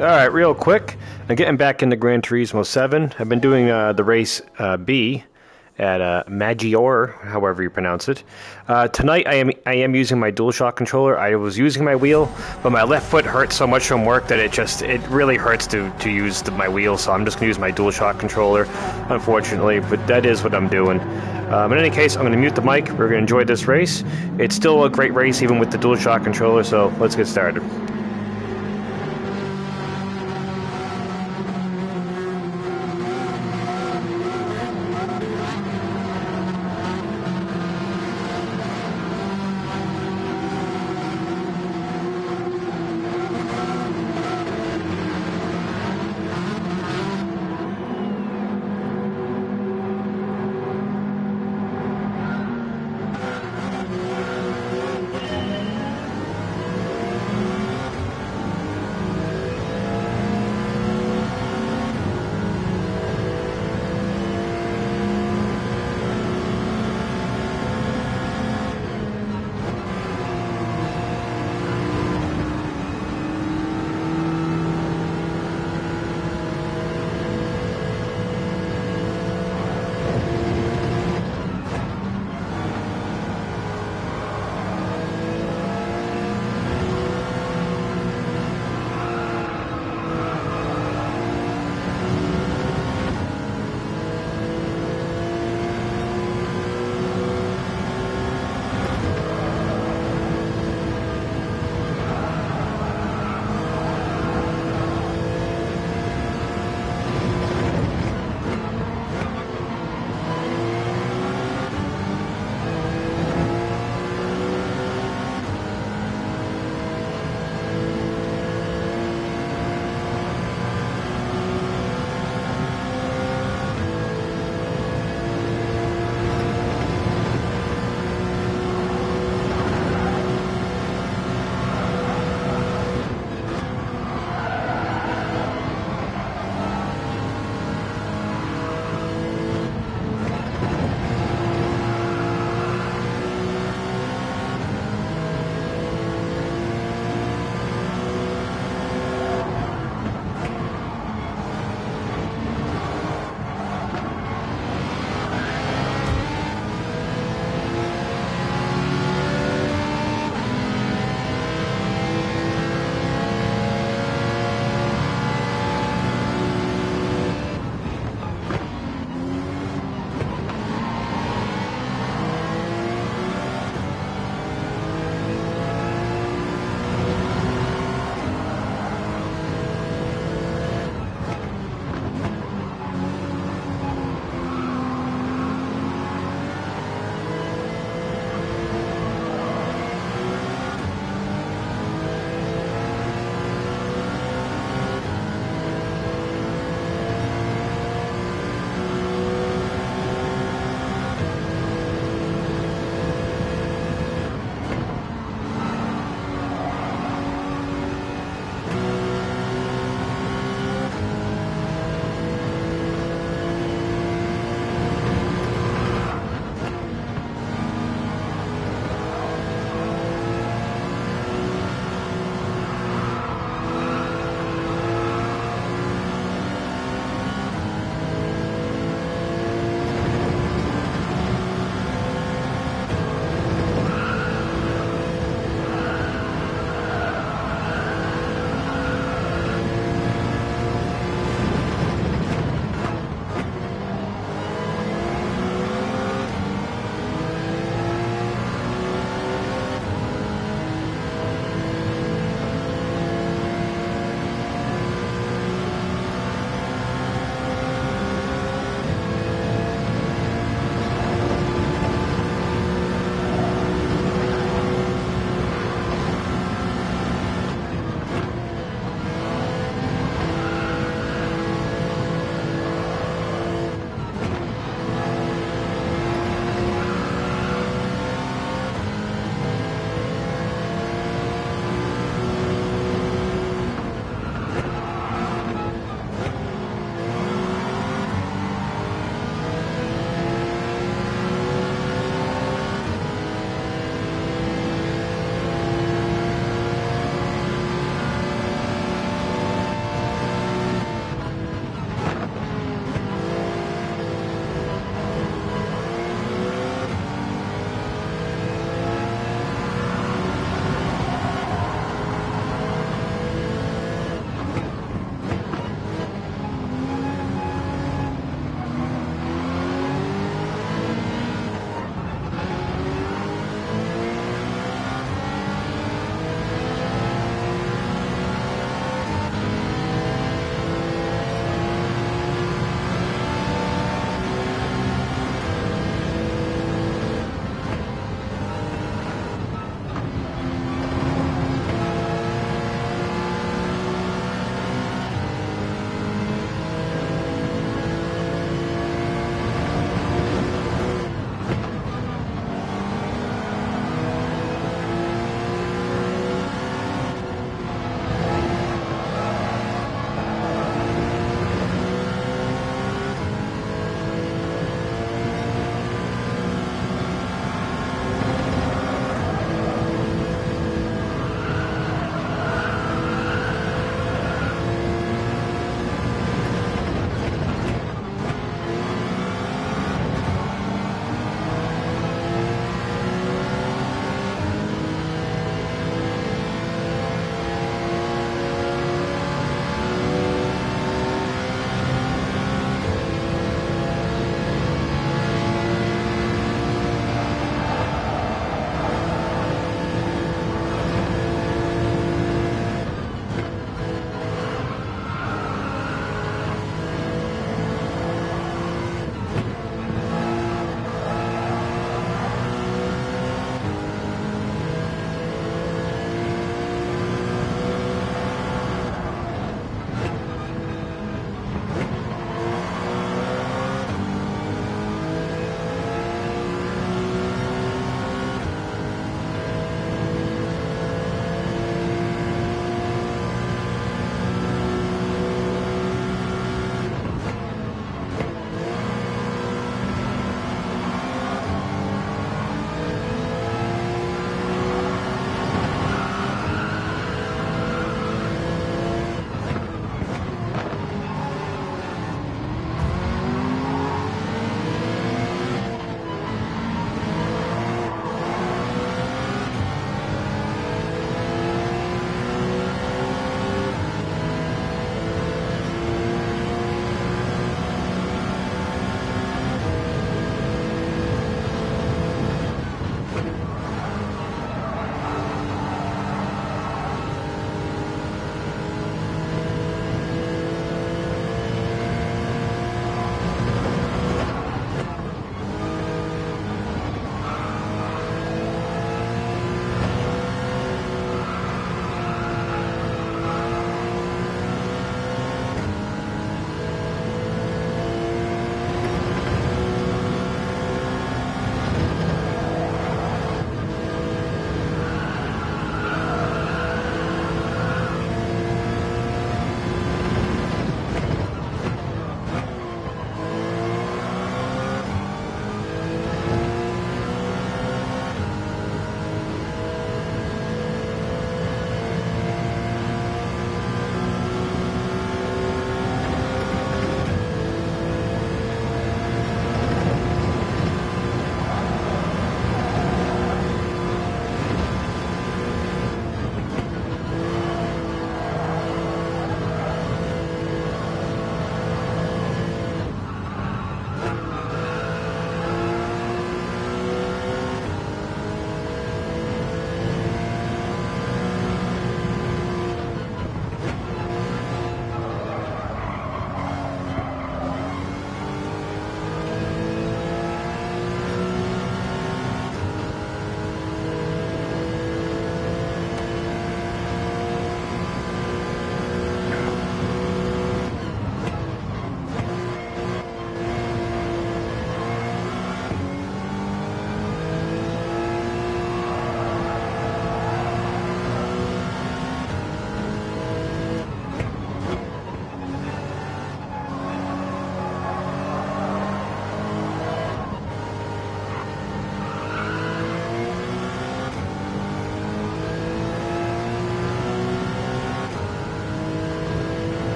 Alright, real quick. I'm getting back into Gran Turismo 7. I've been doing the race B at Maggiore, however you pronounce it. Tonight I am using my DualShock controller. I was using my wheel, but my left foot hurts so much from work that it really hurts to use my wheel, so I'm just going to use my DualShock controller, unfortunately, but that is what I'm doing. In any case, I'm going to mute the mic. We're going to enjoy this race. It's still a great race even with the DualShock controller, so let's get started.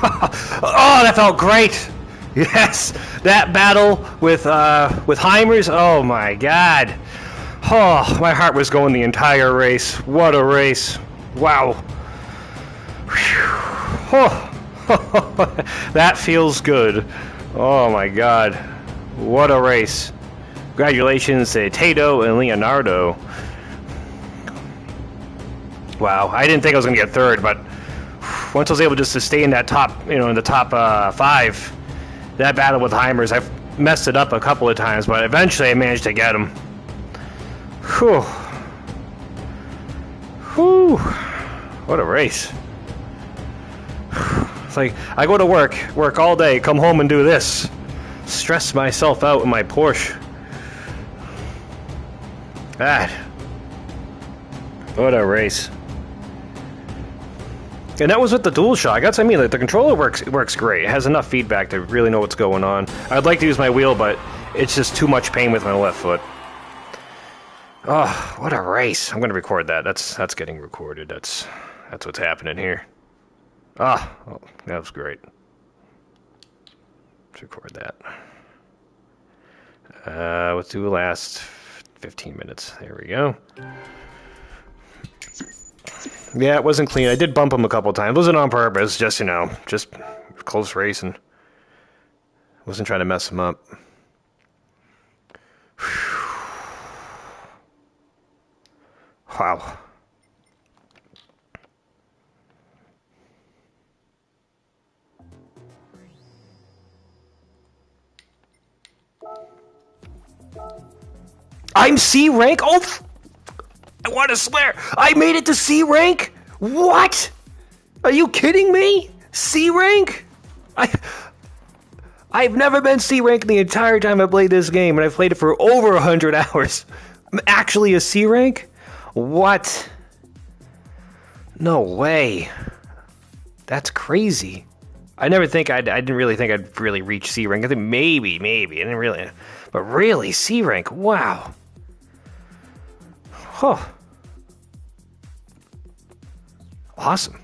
Oh, that felt great. Yes, that battle with Heimers. Oh my God. Oh, my heart was going the entire race. What a race! Wow. Oh, that feels good. Oh my God. What a race. Congratulations to Tato and Leonardo. Wow, I didn't think I was going to get third, but once I was able just to stay in that top, in the top 5, that battle with Heimers, I've messed it up a couple of times, but eventually I managed to get him. Whew. Whew. What a race. It's like, I go to work all day, come home and do this. Stress myself out in my Porsche. That. What a race. And that was with the DualShock. That's what I mean. Like, the controller works great. It has enough feedback to really know what's going on. I'd like to use my wheel, but it's just too much pain with my left foot. Oh, what a race. I'm going to record that. That's getting recorded. That's what's happening here. Oh, that was great. Let's record that. Let's do the last 15 minutes. There we go. Yeah, it wasn't clean. I did bump him a couple times. It wasn't on purpose. Just, just close racing. Wasn't trying to mess him up. Wow. I'm C rank? Oh, I want to swear. I made it to C rank? What? Are you kidding me? C rank? I've never been C rank the entire time I played this game, and I've played it for over 100 hours. I'm actually a C rank? What? No way. That's crazy. I didn't really think I'd really reach C rank. I think maybe. I didn't really. But really, C rank? Wow. Huh. Awesome.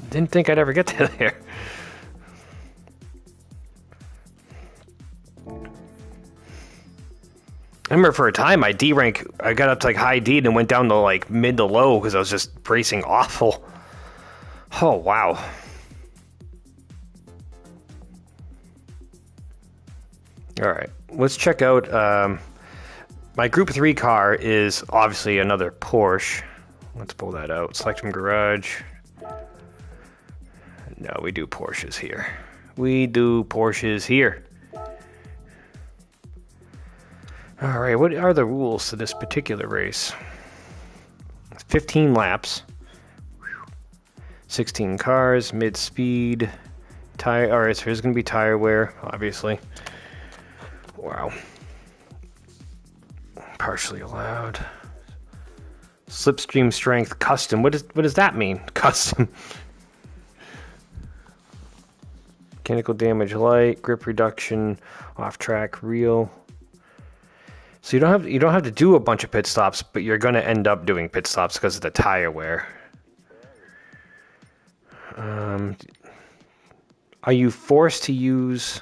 Didn't think I'd ever get to there. I remember for a time my D rank, I got up to like high D and went down to like mid to low because I was just racing awful. Oh, wow. All right, let's check out. My Group 3 car is obviously another Porsche. Let's pull that out. Select from garage. No, we do Porsches here. We do Porsches here. All right, what are the rules to this particular race? 15 laps. 16 cars, mid-speed. Tire. All right, so there's going to be tire wear, obviously. Wow. Partially allowed. Slipstream strength custom. What does that mean? Custom. Mechanical damage light, grip reduction, off track real. So you don't have to do a bunch of pit stops, but you're going to end up doing pit stops because of the tire wear. Are you forced to use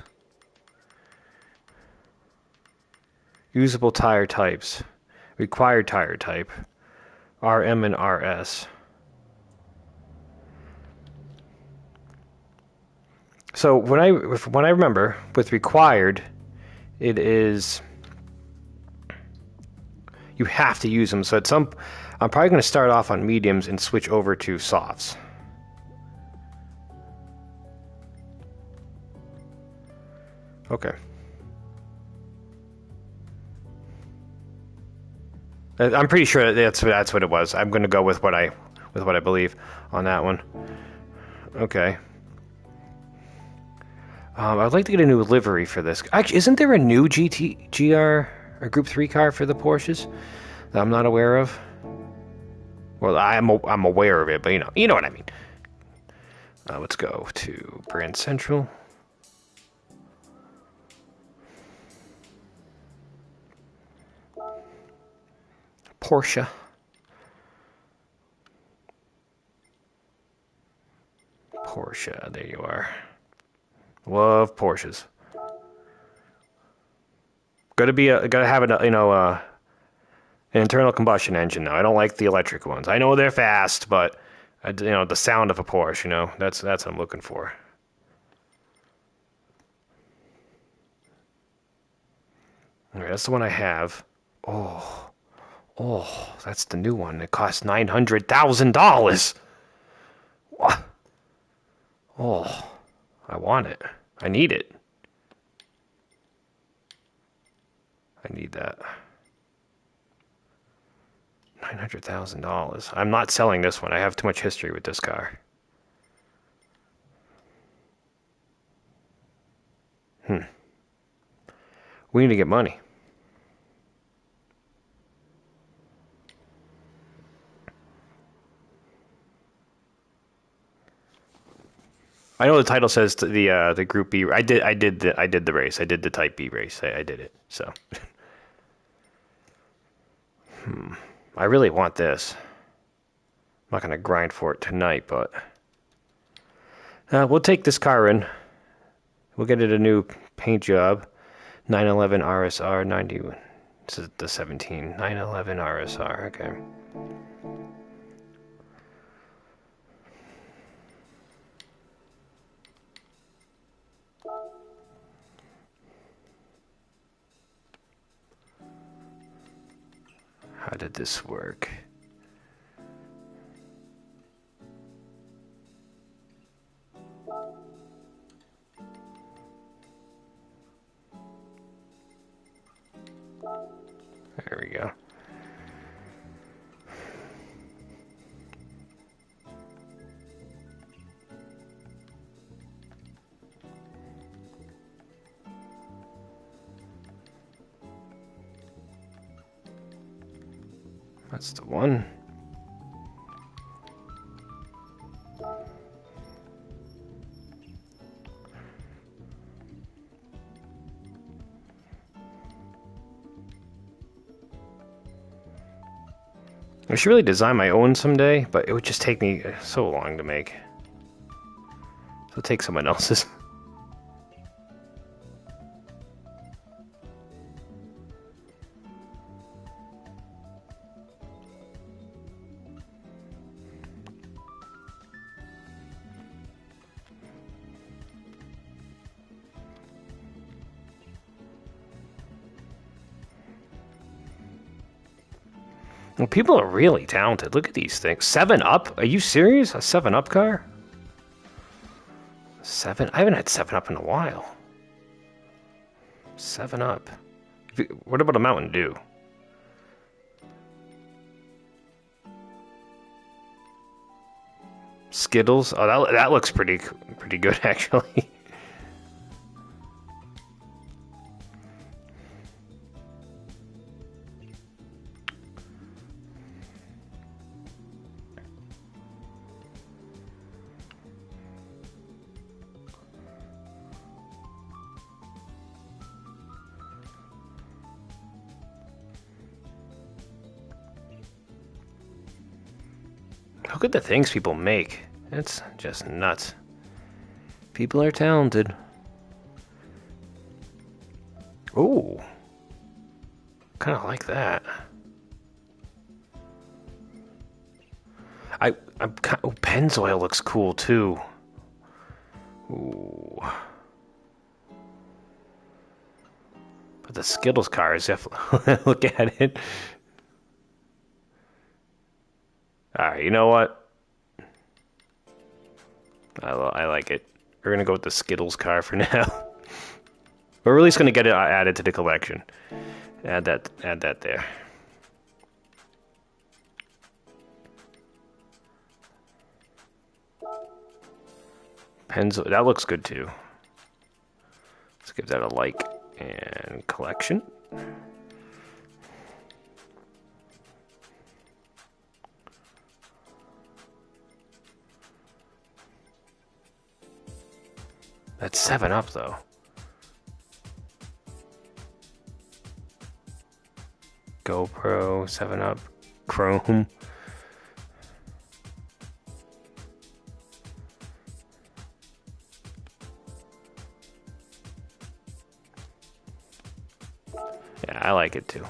usable tire types? Required tire type. RM and RS. So when I remember with required, it is you have to use them. So I'm probably going to start off on mediums and switch over to softs. Okay. I'm pretty sure that's what it was. I'm going to go with what I believe on that one. Okay. I'd like to get a new livery for this. Actually, isn't there a new GR or Group 3 car for the Porsches that I'm not aware of? Well, I'm aware of it, but you know what I mean. Let's go to Brand Central. Porsche. Porsche. There you are. Love Porsches. Gotta have an internal combustion engine though. I don't like the electric ones. I know they're fast, but the sound of a Porsche. That's what I'm looking for. All right, that's the one I have. Oh, that's the new one. It costs $900,000. What? Oh, I want it. I need it. I need that. $900,000. I'm not selling this one. I have too much history with this car. We need to get money. I know the title says the Group B. I did the race. I did the Type B race. I did it. So. I really want this. I'm not gonna grind for it tonight, but we'll take this car in. We'll get it a new paint job. 911 RSR 90. This is the 17. 911 RSR. Okay. How did this work? There we go. That's the one. I should really design my own someday, but it would just take me so long to make. So take someone else's. Well, people are really talented. Look at these things. 7-Up? Are you serious? A 7-Up car? 7? I haven't had 7-Up in a while. 7-Up. What about a Mountain Dew? Skittles? Oh, that looks pretty good, actually. Look at the things people make. It's just nuts. People are talented. Ooh. Kind of like that. Pennzoil looks cool too. Ooh. But the Skittles car is definitely... Look at it. Alright, you know what? I like it. We're gonna go with the Skittles car for now. We're at least gonna get it added to the collection. Add that there. Pennzoil, that looks good too. Let's give that a like and collection. That's 7-Up though. GoPro, 7-Up, Chrome. Yeah, I like it too.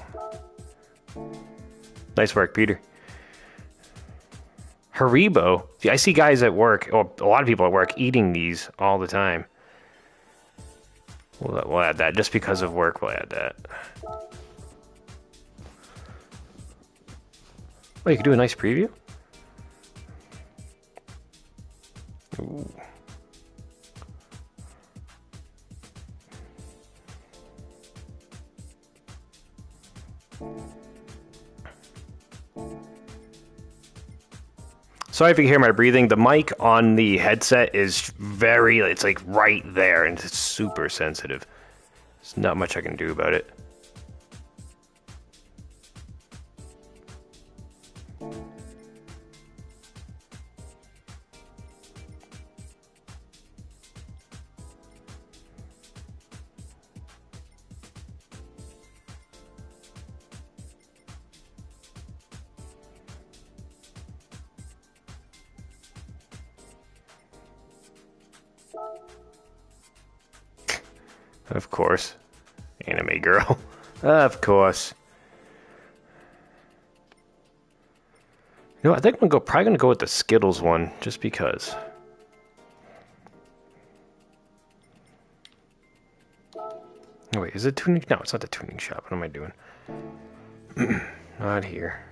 Nice work, Peter. Haribo. See, I see guys at work, or a lot of people at work, eating these all the time. We'll add that. Just because of work, we'll add that. Oh, you can do a nice preview? Ooh. Sorry if you hear my breathing. The mic on the headset is it's like right there, and it's super sensitive. There's not much I can do about it. Of course. Anime girl. Of course. You know, I think I'm probably gonna go with the Skittles one, just because. Oh wait, is it tuning? No, it's not the tuning shop. What am I doing? Not here.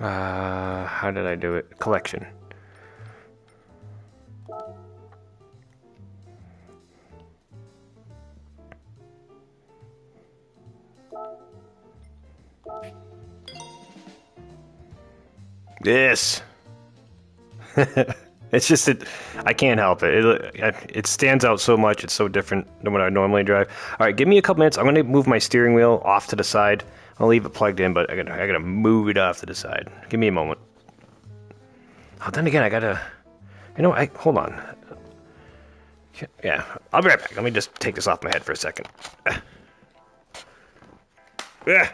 How did I do it? Collection. This. It's just that I can't help it. It stands out so much. It's so different than what I normally drive. All right, give me a couple minutes. I'm going to move my steering wheel off to the side. I'll leave it plugged in, but I gotta move it off to the side. Give me a moment. Oh, then again, I gotta. You know, hold on. Yeah, I'll be right back. Let me just take this off my head for a second. Yeah.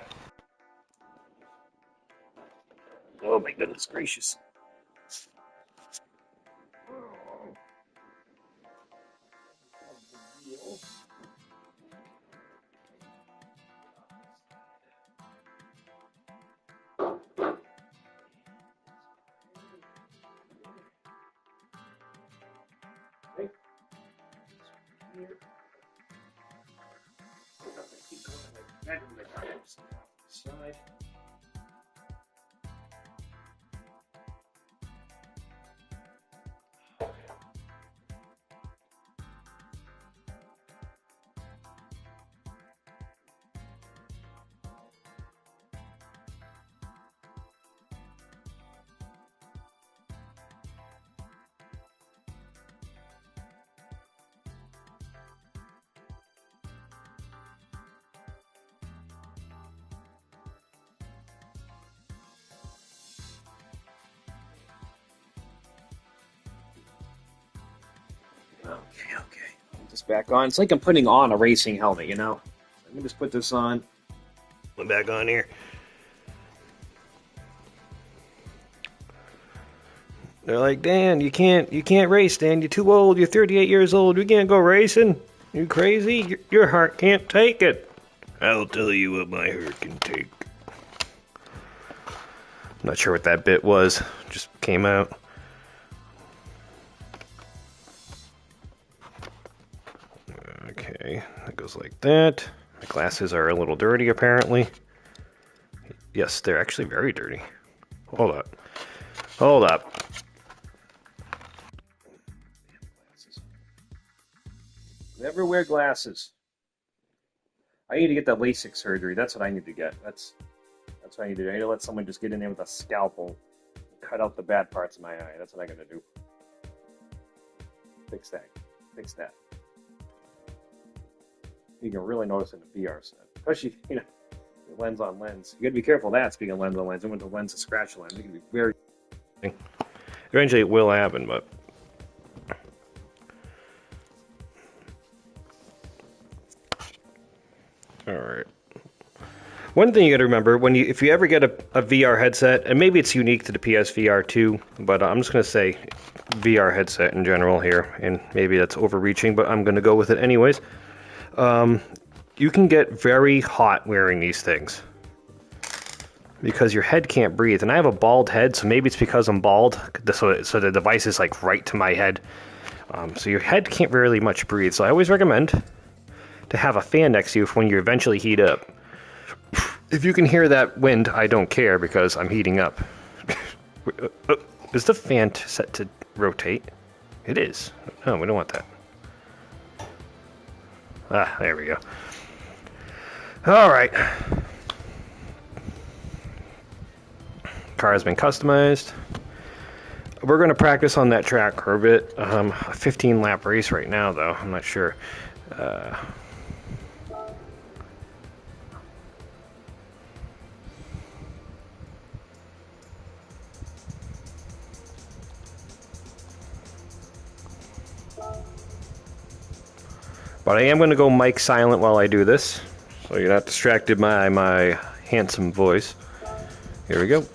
Oh my goodness gracious. Side. Okay. Put this back on. It's like I'm putting on a racing helmet, you know? Let me just put this on. Put back on here. They're like, Dan, you can't race, Dan. You're too old. You're 38 years old. You can't go racing. You crazy? Your heart can't take it. I'll tell you what my heart can take. I'm not sure what that bit was. Just came out. Okay, that goes like that. My glasses are a little dirty, apparently. Yes, they're actually very dirty. Hold up. Hold up. Never wear glasses. I need to get that LASIK surgery. That's what I need to get. That's what I need to do. I need to let someone just get in there with a scalpel, cut out the bad parts of my eye. That's what I gotta do. Fix that. Fix that. You can really notice in the VR set, especially lens on lens. You gotta be careful of that. Speaking of lens on lens, I went to lens to scratch lens. It can be very. Eventually, it will happen, but All right. One thing you got to remember if you ever get a VR headset, and maybe it's unique to the PSVR 2, but I'm just going to say VR headset in general here, and maybe that's overreaching, but I'm going to go with it anyways. You can get very hot wearing these things because your head can't breathe, and I have a bald head, so maybe it's because I'm bald, so the device is like right to my head, so your head can't really much breathe. So I always recommend to have a fan next to you for when you eventually heat up. If you can hear that wind, I don't care because I'm heating up. Is the fan set to rotate? It is. No, we don't want that. Ah, there we go. All right. Car has been customized. We're going to practice on that track for a bit. A 15-lap race right now, though. I'm not sure. But I am going to go mic silent while I do this, so you're not distracted by my handsome voice. Here we go.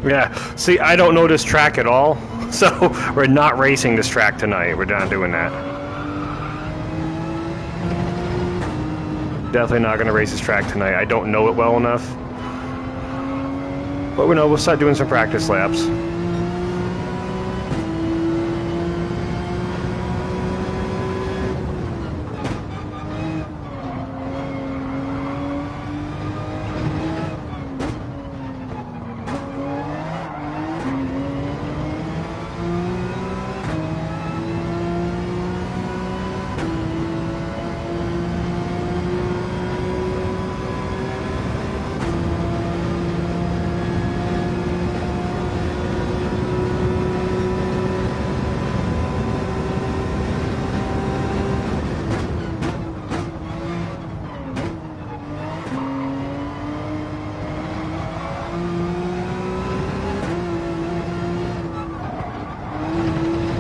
Yeah, see, I don't know this track at all, so we're not racing this track tonight. We're not doing that. Definitely not going to race this track tonight. I don't know it well enough. But we'll start doing some practice laps.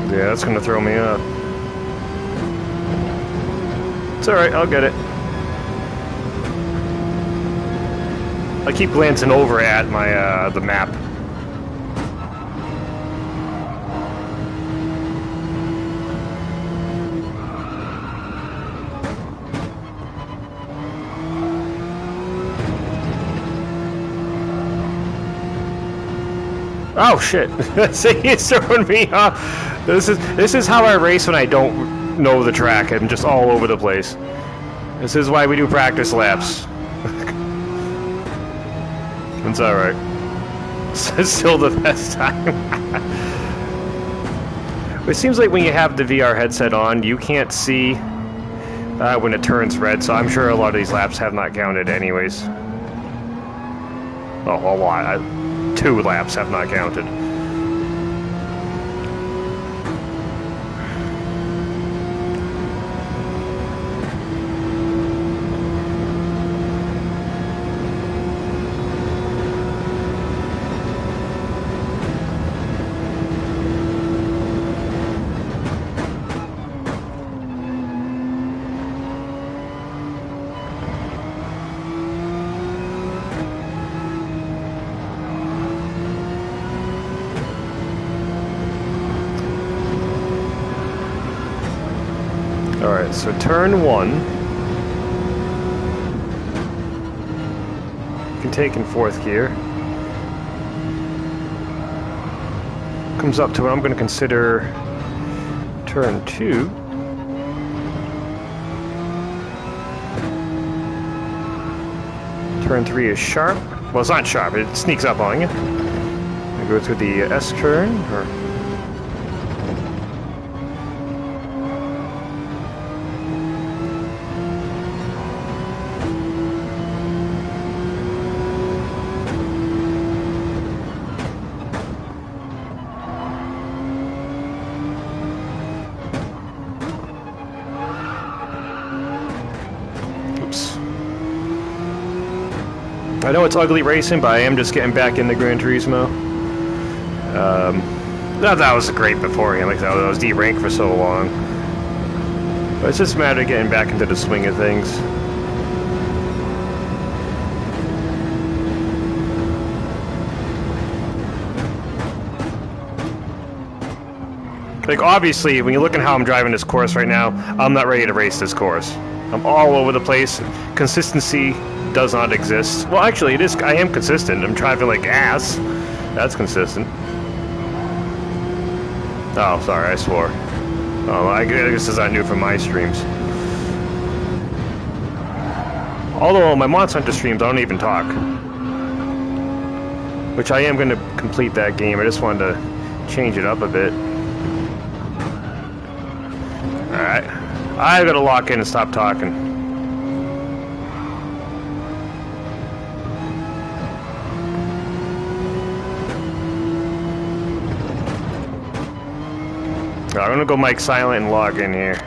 Yeah, that's gonna throw me off. It's alright, I'll get it. I keep glancing over at my the map. Oh shit! See, it's throwing me off. This is how I race when I don't know the track. I'm just all over the place. This is why we do practice laps. It's all right. It's still the best time. It seems like when you have the VR headset on, you can't see when it turns red. So I'm sure a lot of these laps have not counted, anyways. Oh, a lot. 2 laps have not counted. Alright, so turn 1. You can take in 4th gear. Comes up to what I'm going to consider turn 2. Turn 3 is sharp. Well, it's not sharp, it sneaks up on you. I go through the S turn, or I know it's ugly racing, but I am just getting back into Gran Turismo. That was great beforehand, like I was D-ranked for so long. But it's just a matter of getting back into the swing of things. Like, obviously, when you look at how I'm driving this course right now, I'm not ready to race this course. I'm all over the place. Consistency does not exist. Well, actually, it is. I am consistent. I'm driving like ass. That's consistent. Oh, sorry, I swore. Oh, I guess this is not new for my streams. Although my Monster Hunter streams, I don't even talk. Which I am going to complete that game. I just wanted to change it up a bit. Alright. I gotta lock in and stop talking. I'm gonna go mic silent and log in here.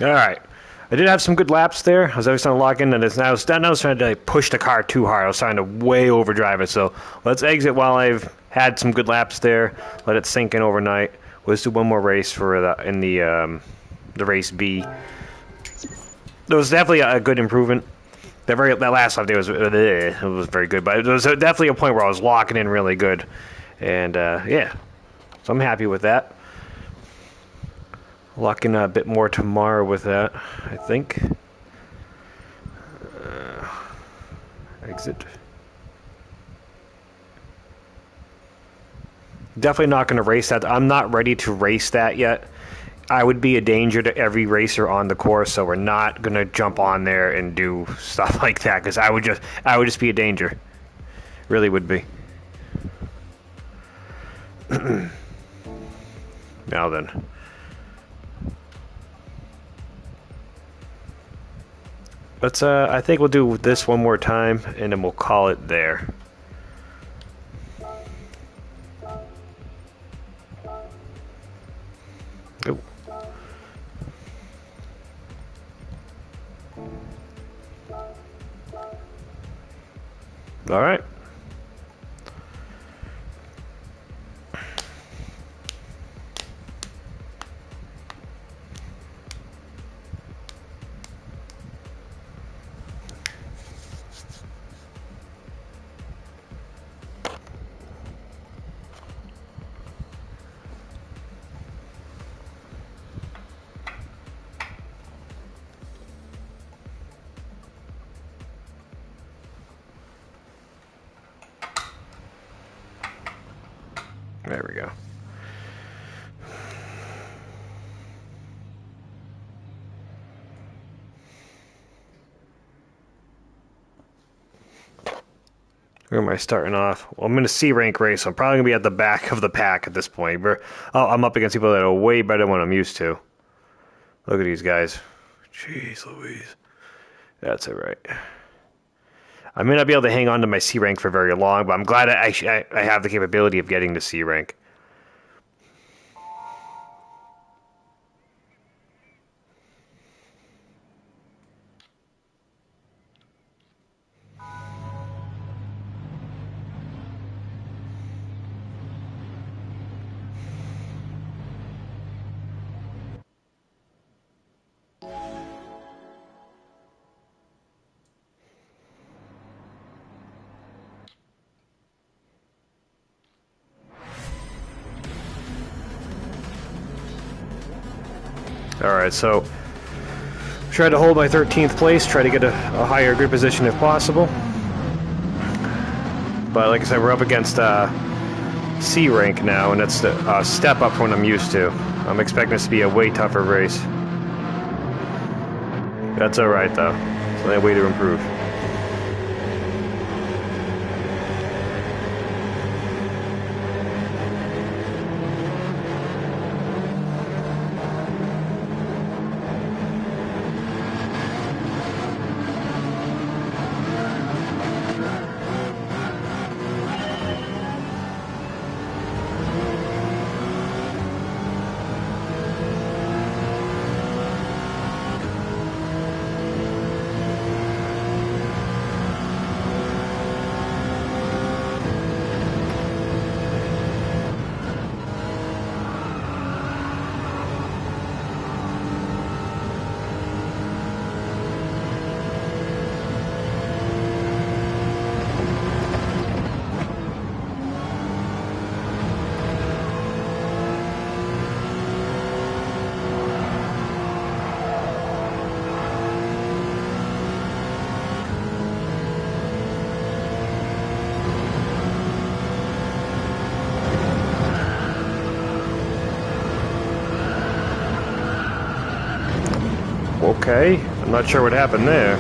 All right. I did have some good laps there. I was always trying to lock in, and I was trying to push the car too hard. I was trying to way overdrive it. So let's exit while I've had some good laps there. Let it sink in overnight. Let's do one more race for the race B. There was definitely a good improvement. That last lap day was very good, but it was definitely a point where I was locking in really good, and yeah, so I'm happy with that. Lock in a bit more tomorrow with that, I think. Exit. Definitely not going to race that. I'm not ready to race that yet. I would be a danger to every racer on the course, so we're not going to jump on there and do stuff like that, because I would just be a danger. Really would be. Now then. Let's I think we'll do this one more time and then we'll call it there. Oh. All right. There we go. Where am I starting off? Well, I'm in a C rank race, so I'm probably going to be at the back of the pack at this point. I'm up against people that are way better than what I'm used to. Look at these guys. Jeez Louise. That's all right. I may not be able to hang on to my C rank for very long, but I'm glad I have the capability of getting to C rank. Alright, so try to hold my 13th place, try to get a higher grid position if possible. But like I said, we're up against C rank now, and that's a step up from what I'm used to. I'm expecting this to be a way tougher race. That's alright though. It's the only way to improve. Okay, I'm not sure what happened there.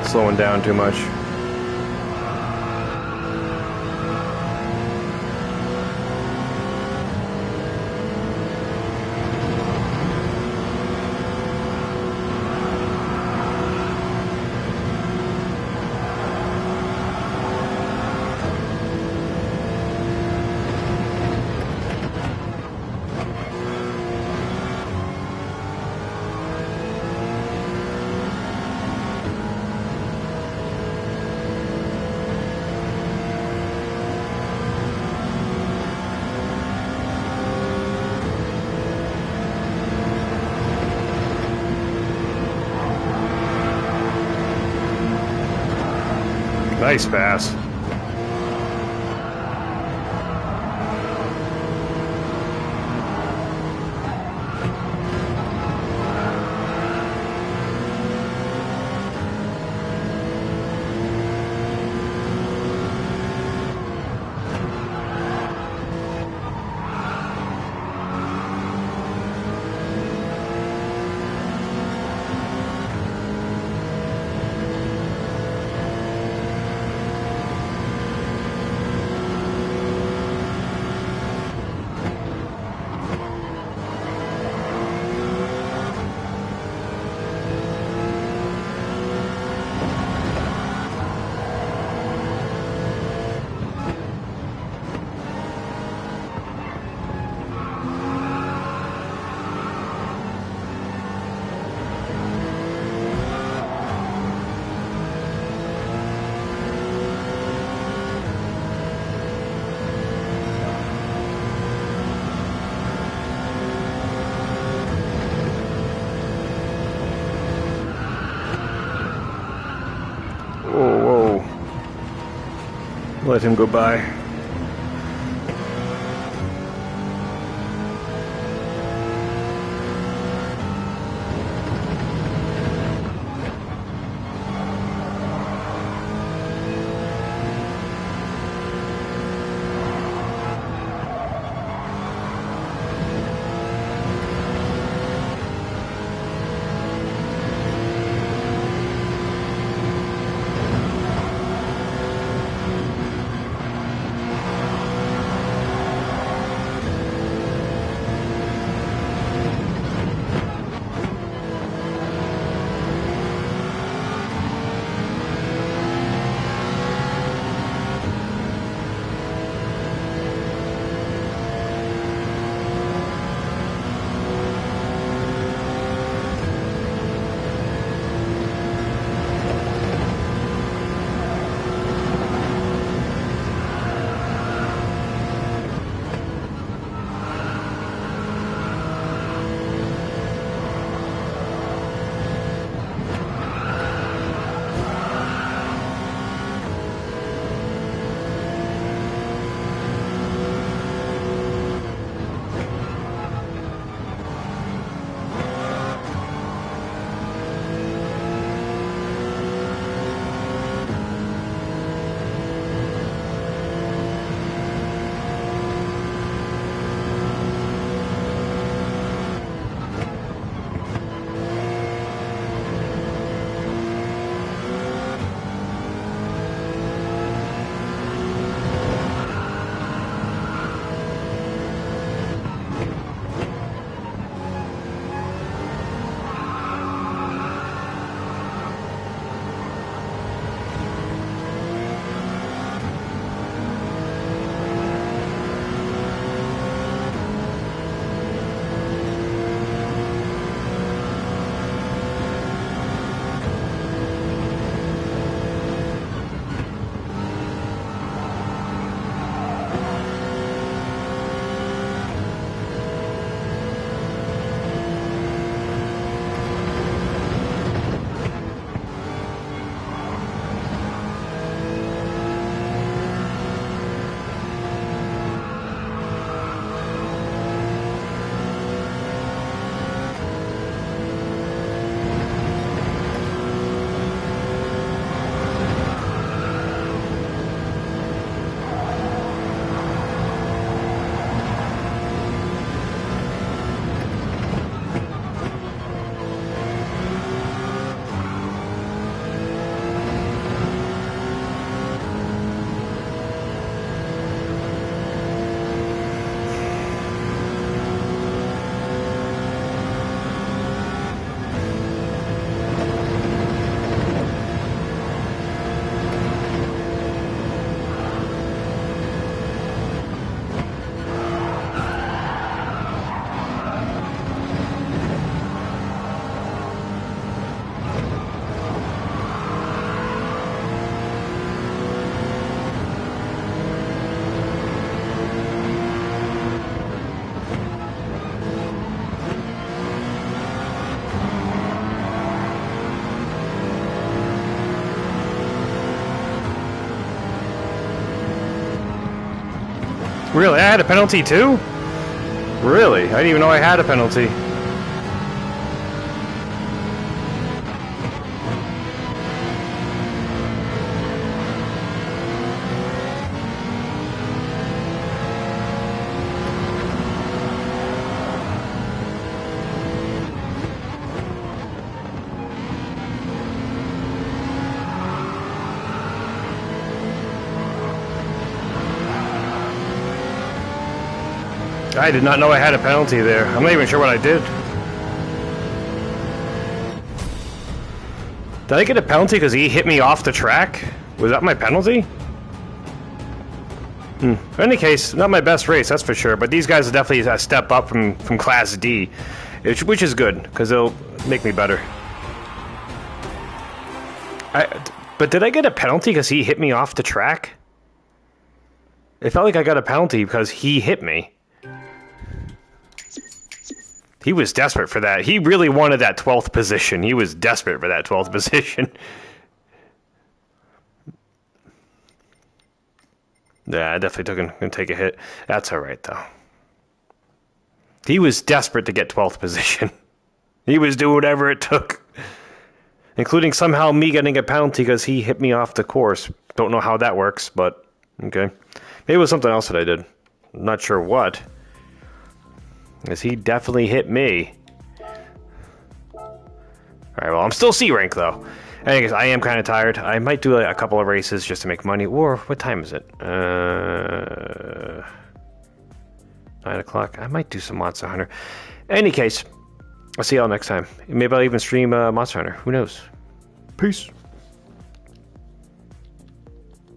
slowing down too much. Nice pass. Whoa, whoa. Let him go by. Really? I had a penalty too? Really? I didn't even know I had a penalty. I did not know I had a penalty there. I'm not even sure what I did. Did I get a penalty because he hit me off the track? Was that my penalty? In any case, not my best race, that's for sure. But these guys are definitely a step up from Class D, which is good, because they'll make me better. But did I get a penalty because he hit me off the track? It felt like I got a penalty because he hit me. He was desperate for that. He really wanted that 12th position. He was desperate for that 12th position. Yeah, I definitely gonna take a hit. That's all right, though. He was desperate to get 12th position. He was doing whatever it took. Including somehow me getting a penalty because he hit me off the course. Don't know how that works, but okay. Maybe it was something else that I did. I'm not sure what. Because he definitely hit me. Alright, well, I'm still C rank, though. Anyways, I am kind of tired. I might do a couple of races just to make money. Or, what time is it? 9 o'clock. I might do some Monster Hunter. Any case, I'll see y'all next time. Maybe I'll even stream Monster Hunter. Who knows? Peace.